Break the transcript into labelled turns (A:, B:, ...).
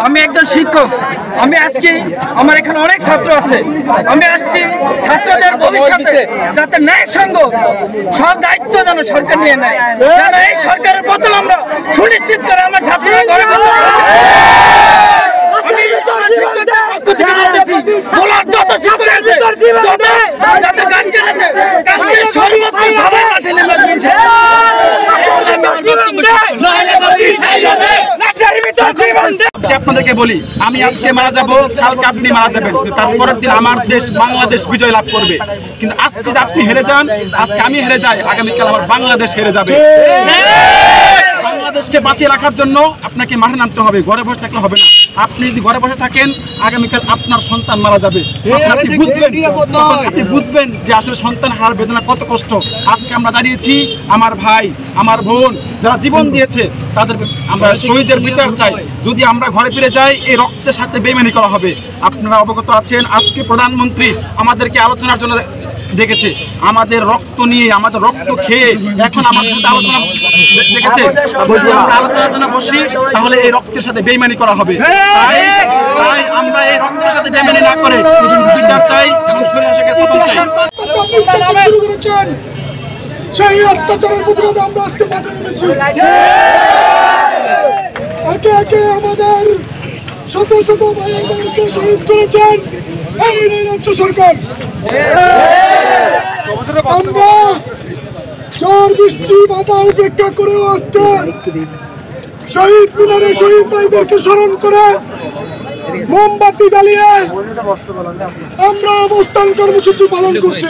A: আমি একজন শিক্ষক। আমি আজকে আমার এখানে অনেক ছাত্র আছে। আমি আসছি ছাত্রদের ভবিষ্যতে যাতে ন্যায় সঙ্গ সব দায়িত্ব যেন সরকার নিয়ে নেয়, যেন এই সরকারের প্রথম আমরা সুনিশ্চিত করে আমার ছাত্ররা ঘরে
B: আপনাদেরকে বলি, আমি আজকে মারা যাবো, কালকে আপনি মারা যাবেন, তারপরের দিন আমার দেশ বাংলাদেশ বিজয় লাভ করবে। কিন্তু আজকে যদি আপনি হেরে যান, আজকে আমি হেরে যাই, আগামীকাল আমার বাংলাদেশ হেরে যাবে। বাংলাদেশকে বাঁচিয়ে রাখার জন্য আপনাকে মাঠে নামতে হবে, ঘরে বসে থাকলে হবে না। আপনি যদি ঘরে বসে থাকেন, আগামীকাল আপনার সন্তান মারা যাবে। আপনি বুঝবেন যে আসলে সন্তান হারার বেদনা কত কষ্ট। আজকে আমরা দাঁড়িয়েছি, আমার ভাই আমার বোন যারা জীবন দিয়েছে তাদের আমরা শহীদের বিচার চাই। যদি আমরা ঘরে ফিরে যাই, এই রক্তের সাথে বেইমানি করা হবে। আপনারা অবগত আছেন, আজকে প্রধানমন্ত্রী আমাদেরকে আলোচনার জন্য দেখেছে, আমাদের রক্ত নিয়ে, আমাদের রক্ত খেয়ে এখন আমাদের সাথে আলোচনা দেখেছে। আমরা আলোচনার জন্য বসি, তাহলে এই রক্তের সাথে বেইমানি করা হবে। তাই আমরা এই রক্তের সাথে বেইমানি না করে বিচার চাই এবং স্বৈরাচারের পতন চাই।
C: সেই অত্যাচারের প্রতিবাদে আমরা আজকে মাঠে নেমেছি। একে একে আমাদের শত শত ভাইদেরকে শহীদ করেছেন এই রাজ্য সরকার। আমরা ঝড় বৃষ্টি বাধা উপেক্ষা করেও আজকে শহীদ মিনারে শহীদ ভাইদেরকে স্মরণ করে মোমবাতি জ্বালিয়ে আমরা অবস্থান কর্মসূচি পালন করছি।